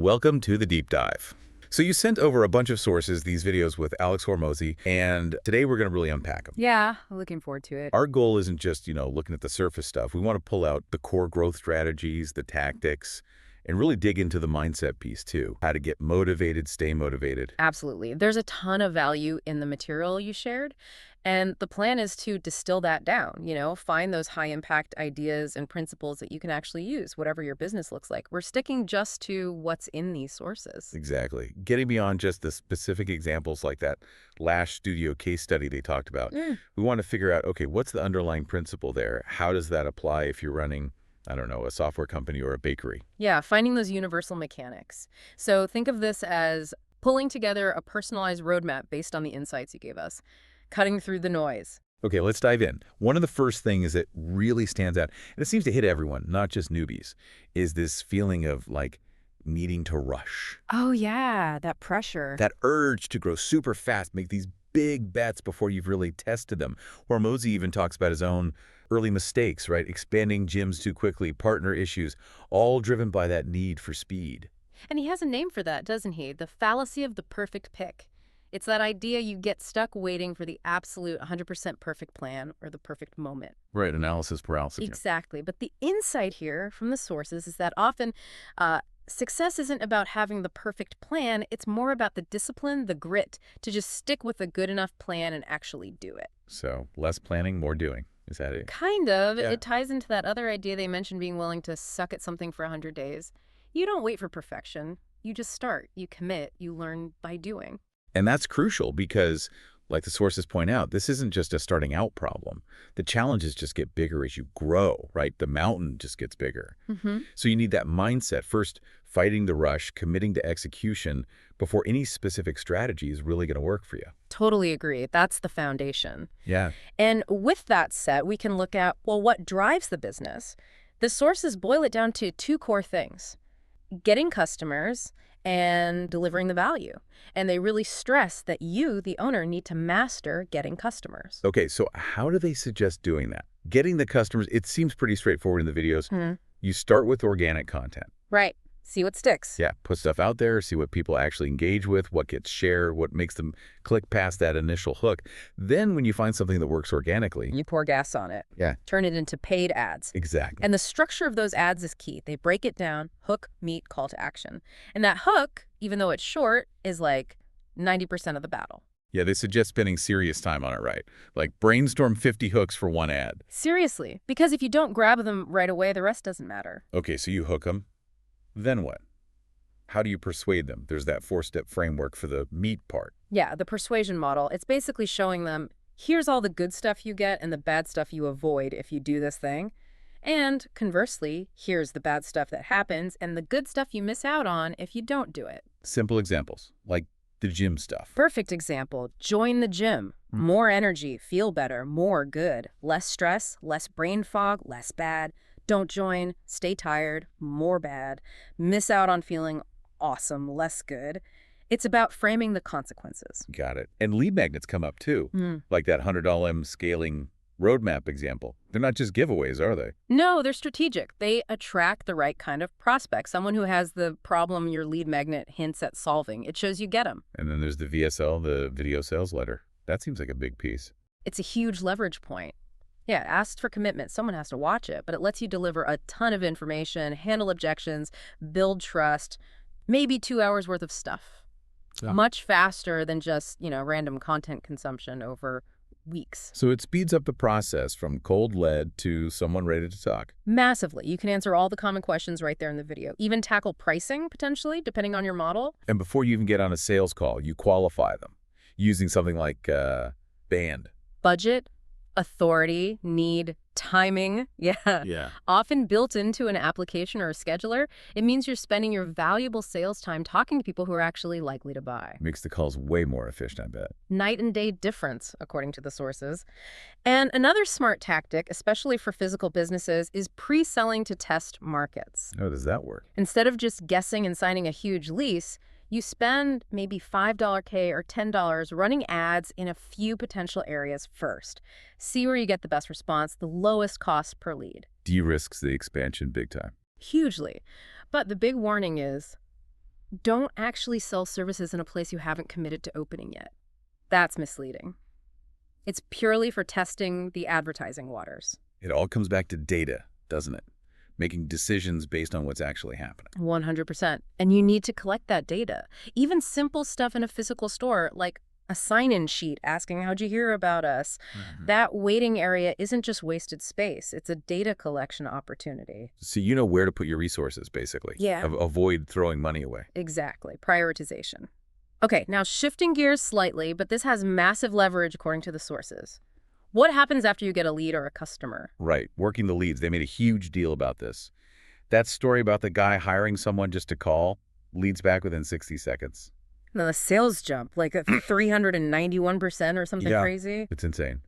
Welcome to the deep dive. So you sent over a bunch of sources, these videos with Alex Hormozi, and today we're going to really unpack them. Yeah, looking forward to it. Our goal isn't just, looking at the surface stuff. We want to pull out the core growth strategies, the tactics, and really dig into the mindset piece too. How to get motivated, stay motivated. Absolutely. There's a ton of value in the material you shared, and the plan is to distill that down, find those high-impact ideas and principles that you can actually use, whatever your business looks like. We're sticking just to what's in these sources. Exactly. Getting beyond just the specific examples like that Lash Studio case study they talked about. We want to figure out, okay, what's the underlying principle there? How does that apply if you're running, I don't know, a software company or a bakery? Yeah, finding those universal mechanics. So think of this as pulling together a personalized roadmap based on the insights you gave us, cutting through the noise. Okay, let's dive in. One of the first things that really stands out, and it seems to hit everyone, not just newbies, is this feeling of needing to rush. Oh, yeah, that pressure. That urge to grow super fast, make these big bets before you've really tested them. Hormozi even talks about his own early mistakes, right? Expanding gyms too quickly, partner issues, all driven by that need for speed. And he has a name for that, doesn't he? The fallacy of the perfect pick. It's that idea you get stuck waiting for the absolute 100% perfect plan or the perfect moment. Right, analysis paralysis. Exactly. But the insight here from the sources is that often success isn't about having the perfect plan. It's more about the discipline, the grit, to just stick with a good enough plan and actually do it. So less planning, more doing. Is that it? Kind of. Yeah. It ties into that other idea they mentioned, being willing to suck at something for 100 days. You don't wait for perfection. You just start. You commit. You learn by doing. And that's crucial because, like the sources point out, this isn't just a starting out problem. The challenges just get bigger as you grow, right? The mountain just gets bigger. So you need that mindset. First, fighting the rush, committing to execution before any specific strategy is really going to work for you. Totally agree. That's the foundation. Yeah. And with that set, we can look at, well, what drives the business? The sources boil it down to two core things: getting customers and delivering the value. And they really stress that you, the owner, need to master getting customers. Okay, so how do they suggest doing that? Getting the customers, it seems pretty straightforward in the videos. You start with organic content. Right. See what sticks. Yeah, put stuff out there, see what people actually engage with, what gets shared, what makes them click past that initial hook. Then when you find something that works organically, You pour gas on it. Yeah. Turn it into paid ads. Exactly. And the structure of those ads is key. They break it down: hook, meet, call to action. And that hook, even though it's short, is like 90% of the battle. Yeah, they suggest spending serious time on it, right? Like brainstorm 50 hooks for one ad. Seriously. Because if you don't grab them right away, the rest doesn't matter. Okay, so you hook them. Then what? How do you persuade them? There's that 4-step framework for the meat part. Yeah, the persuasion model. It's basically showing them, here's all the good stuff you get and the bad stuff you avoid if you do this thing. And conversely, here's the bad stuff that happens and the good stuff you miss out on if you don't do it. Simple examples, like the gym stuff. Perfect example. Join the gym. More energy, feel better, more good. Less stress, less brain fog, less bad. Don't join, stay tired, more bad. Miss out on feeling awesome, less good. It's about framing the consequences. Got it. And lead magnets come up too, like that $100 scaling roadmap example. They're not just giveaways, are they? No, they're strategic. They attract the right kind of prospect, someone who has the problem your lead magnet hints at solving. It shows you get them. And then there's the VSL, the video sales letter. That seems like a big piece. It's a huge leverage point. Yeah, it asks for commitment. Someone has to watch it, but it lets you deliver a ton of information, handle objections, build trust, maybe 2 hours worth of stuff. Yeah. Much faster than just, random content consumption over weeks. So it speeds up the process from cold lead to someone ready to talk. Massively. You can answer all the common questions right there in the video. Even tackle pricing, potentially, depending on your model. And before you even get on a sales call, you qualify them using something like BAND. Budget, authority, need, timing. Yeah. Often built into an application or a scheduler. It means you're spending your valuable sales time talking to people who are actually likely to buy. Makes the calls way more efficient, I bet. Night and day difference, according to the sources. And another smart tactic, especially for physical businesses, is pre-selling to test markets. How does that work? Instead of just guessing and signing a huge lease, you spend maybe $5K or $10 running ads in a few potential areas first. See where you get the best response, the lowest cost per lead. De-risks the expansion big time. Hugely. But the big warning is, Don't actually sell services in a place you haven't committed to opening yet. That's misleading. It's purely for testing the advertising waters. It all comes back to data, doesn't it? Making decisions based on what's actually happening. 100%. And you need to collect that data. Even simple stuff in a physical store, like a sign-in sheet asking, how'd you hear about us? That waiting area isn't just wasted space. It's a data collection opportunity. So you know where to put your resources, basically. Yeah. Avoid throwing money away. Exactly. Prioritization. Okay, now shifting gears slightly, but this has massive leverage according to the sources. What happens after you get a lead or a customer? Right. Working the leads. They made a huge deal about this. That story about the guy hiring someone just to call, leads back within 60 seconds. Now the sales jump, like a 391% or something crazy. It's insane.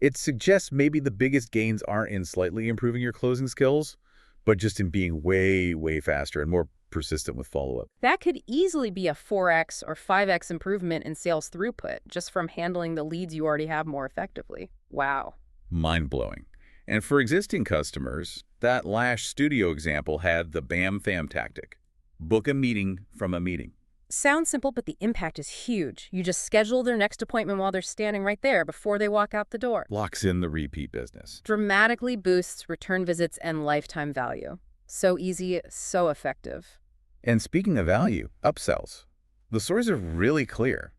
It suggests maybe the biggest gains aren't in slightly improving your closing skills, but just in being way, way faster and more persistent with follow-up. That could easily be a 4x or 5x improvement in sales throughput just from handling the leads you already have more effectively. Wow. Mind-blowing. And for existing customers, that Lash Studio example had the BAM-FAM tactic. Book a meeting from a meeting. Sounds simple, but the impact is huge. You just schedule their next appointment while they're standing right there before they walk out the door. Locks in the repeat business. Dramatically boosts return visits and lifetime value. So easy, so effective. And speaking of value, upsells. The stories are really clear.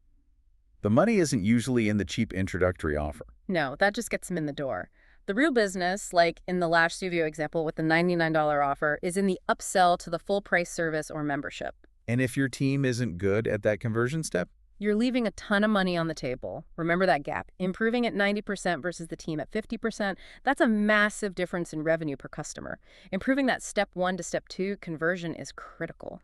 The money isn't usually in the cheap introductory offer. No, that just gets them in the door. The real business, like in the Lash Studio example with the $99 offer, is in the upsell to the full price service or membership. And if your team isn't good at that conversion step, you're leaving a ton of money on the table. Remember that gap. Improving at 90% versus the team at 50%, that's a massive difference in revenue per customer. Improving that step 1 to step 2 conversion is critical.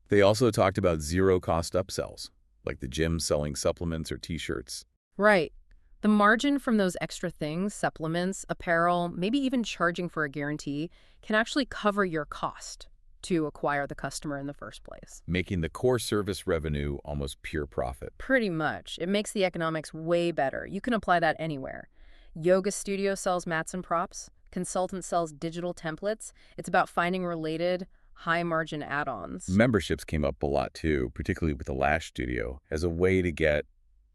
They also talked about zero-cost upsells, like the gym selling supplements or T-shirts. Right. The margin from those extra things, supplements, apparel, maybe even charging for a guarantee, can actually cover your cost to acquire the customer in the first place. Making the core service revenue almost pure profit. Pretty much. It makes the economics way better. You can apply that anywhere. Yoga studio sells mats and props. Consultant sells digital templates. It's about finding related, high-margin add-ons. Memberships came up a lot too, particularly with the Lash Studio, as a way to get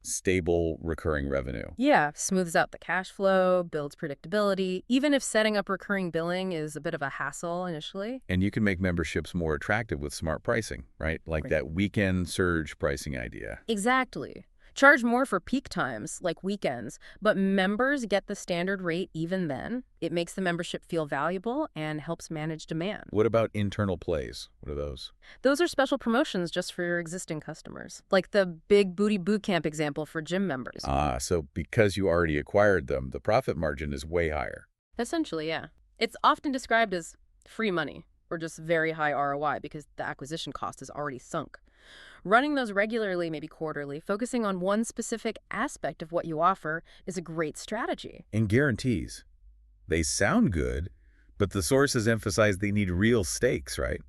stable recurring revenue. Yeah, smooths out the cash flow, builds predictability, even if setting up recurring billing is a bit of a hassle initially. And you can make memberships more attractive with smart pricing, right? Like that weekend surge pricing idea. Exactly. Charge more for peak times, like weekends, but members get the standard rate even then. It makes the membership feel valuable and helps manage demand. What about internal plays? What are those? Those are special promotions just for your existing customers, like the Big Booty Bootcamp example for gym members. So because you already acquired them, the profit margin is way higher. Essentially, yeah. It's often described as free money or just very high ROI because the acquisition cost is already sunk. Running those regularly, maybe quarterly, focusing on one specific aspect of what you offer is a great strategy. And guarantees. They sound good, but the sources emphasize they need real stakes, right?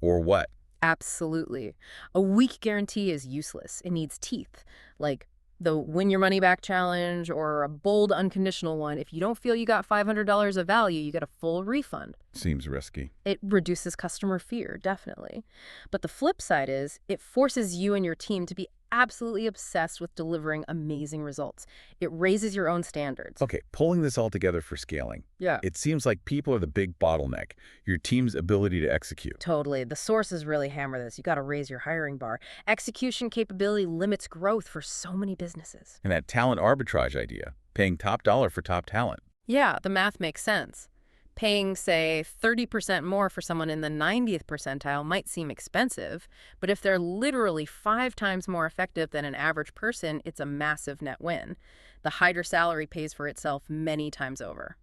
Or what? Absolutely. A weak guarantee is useless. It needs teeth, like the win your money back challenge or a bold unconditional one. If you don't feel you got $500 of value, you get a full refund. Seems risky. It reduces customer fear, definitely. But the flip side is it forces you and your team to be absolutely obsessed with delivering amazing results. It raises your own standards. Okay, pulling this all together for scaling. Yeah. It seems like people are the big bottleneck, your team's ability to execute. Totally. The sources really hammer this. You got to raise your hiring bar. Execution capability limits growth for so many businesses. And that talent arbitrage idea, paying top dollar for top talent. Yeah, the math makes sense. Paying, say, 30% more for someone in the 90th percentile might seem expensive, but if they're literally 5 times more effective than an average person, it's a massive net win. The higher salary pays for itself many times over.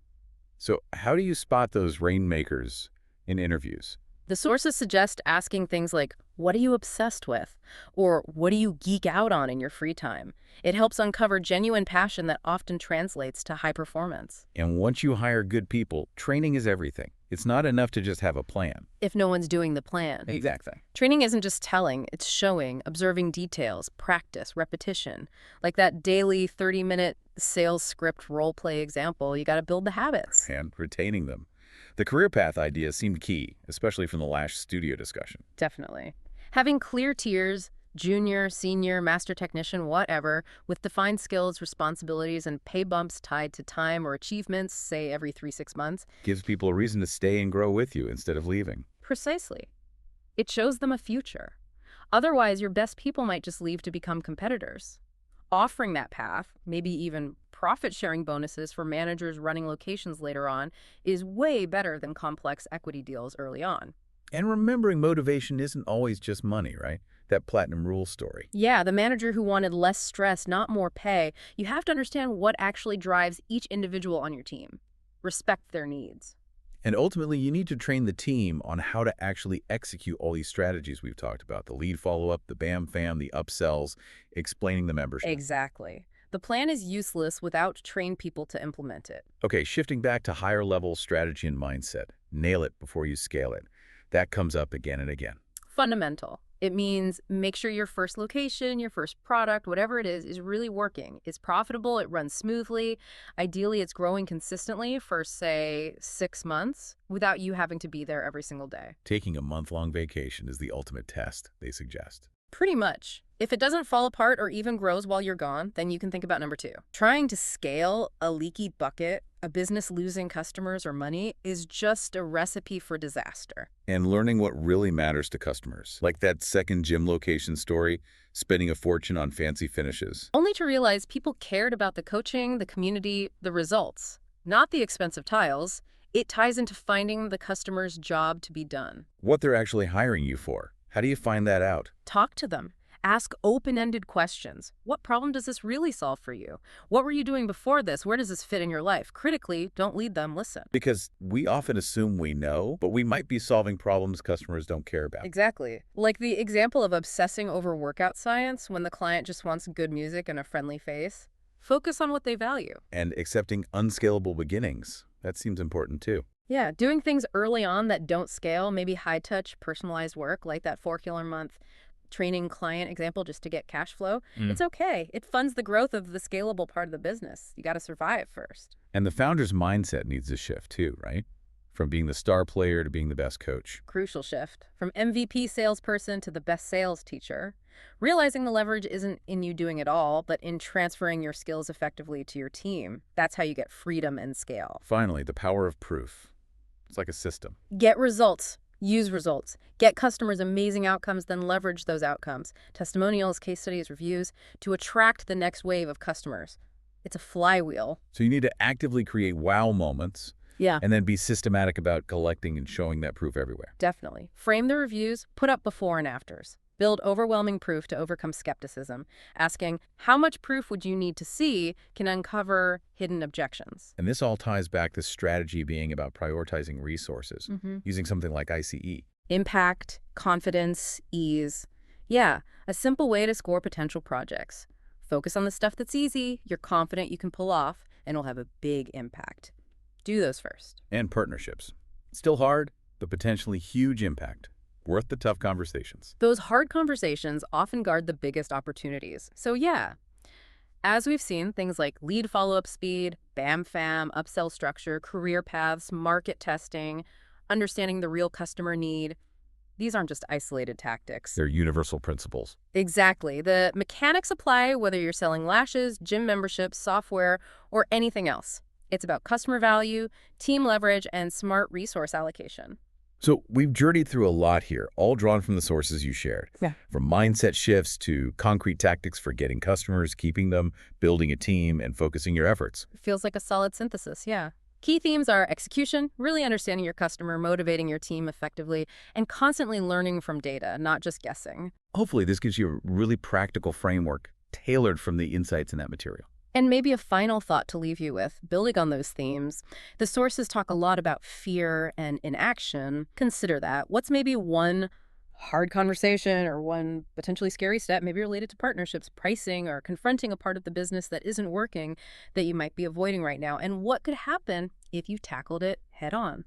So how do you spot those rainmakers in interviews? The sources suggest asking things like, what are you obsessed with? Or what do you geek out on in your free time? It helps uncover genuine passion that often translates to high performance. And once you hire good people, training is everything. It's not enough to just have a plan. If no one's doing the plan. Exactly. Training isn't just telling, it's showing, observing details, practice, repetition. Like that daily 30-minute sales script role play example, you got to build the habits. And retaining them. The career path idea seemed key, especially from the Lash Studio discussion. Definitely. Having clear tiers, junior, senior, master technician, whatever, with defined skills, responsibilities, and pay bumps tied to time or achievements, say every 3-6 months. Gives people a reason to stay and grow with you instead of leaving. Precisely. It shows them a future. Otherwise, your best people might just leave to become competitors. Offering that path, maybe even profit-sharing bonuses for managers running locations later on, is way better than complex equity deals early on. And remembering motivation isn't always just money, right? That platinum rule story. Yeah, the manager who wanted less stress, not more pay. You have to understand what actually drives each individual on your team. Respect their needs. And ultimately, you need to train the team on how to actually execute all these strategies we've talked about. The lead follow-up, the BAM fam, the upsells, explaining the membership. Exactly. The plan is useless without trained people to implement it. Okay, shifting back to higher level strategy and mindset. Nail it before you scale it. That comes up again and again. Fundamental. It means make sure your first location, your first product, whatever it is really working. It's profitable, it runs smoothly. Ideally, it's growing consistently for, say, 6 months without you having to be there every single day. Taking a month-long vacation is the ultimate test, they suggest. Pretty much. If it doesn't fall apart or even grows while you're gone, then you can think about number 2. Trying to scale a leaky bucket, a business losing customers or money, is just a recipe for disaster. And learning what really matters to customers, like that second gym location story, spending a fortune on fancy finishes. Only to realize people cared about the coaching, the community, the results, not the expensive tiles. It ties into finding the customer's job to be done. What they're actually hiring you for. How do you find that out? Talk to them. Ask open-ended questions. What problem does this really solve for you? What were you doing before this? Where does this fit in your life? Critically, don't lead them, listen. Because we often assume we know, but we might be solving problems customers don't care about. Exactly. Like the example of obsessing over workout science when the client just wants good music and a friendly face. Focus on what they value. And accepting unscalable beginnings. That seems important too. Yeah, doing things early on that don't scale, maybe high-touch, personalized work, like that 4-killer-month training client example just to get cash flow. It's okay. It funds the growth of the scalable part of the business. You got to survive first. And the founder's mindset needs to shift too, right? From being the star player to being the best coach. Crucial shift. From MVP salesperson to the best sales teacher. Realizing the leverage isn't in you doing it all, but in transferring your skills effectively to your team. That's how you get freedom and scale. Finally, the power of proof. It's like a system. Get results. Use results. Get customers amazing outcomes, then leverage those outcomes. Testimonials, case studies, reviews, to attract the next wave of customers. It's a flywheel. So you need to actively create wow moments. Yeah. And then be systematic about collecting and showing that proof everywhere. Definitely. Frame the reviews, put up before and afters. Build overwhelming proof to overcome skepticism. Asking, how much proof would you need to see can uncover hidden objections. And this all ties back to strategy being about prioritizing resources, using something like ICE. Impact, confidence, ease. Yeah, a simple way to score potential projects. Focus on the stuff that's easy, you're confident you can pull off, and it'll have a big impact. Do those first. And partnerships. Still hard, but potentially huge impact. Worth the tough conversations. Those hard conversations often guard the biggest opportunities. So yeah, as we've seen, things like lead follow-up speed, BAM fam, upsell structure, career paths, market testing, understanding the real customer need, these aren't just isolated tactics. They're universal principles. Exactly. The mechanics apply whether you're selling lashes, gym memberships, software, or anything else. It's about customer value, team leverage, and smart resource allocation. So we've journeyed through a lot here, all drawn from the sources you shared. Yeah. From mindset shifts to concrete tactics for getting customers, keeping them, building a team, and focusing your efforts. Feels like a solid synthesis, yeah. Key themes are execution, really understanding your customer, motivating your team effectively, and constantly learning from data, not just guessing. Hopefully this gives you a really practical framework tailored from the insights in that material. And maybe a final thought to leave you with, building on those themes. The sources talk a lot about fear and inaction. Consider that. What's maybe one hard conversation or one potentially scary step, maybe related to partnerships, pricing, or confronting a part of the business that isn't working that you might be avoiding right now? And what could happen if you tackled it head on?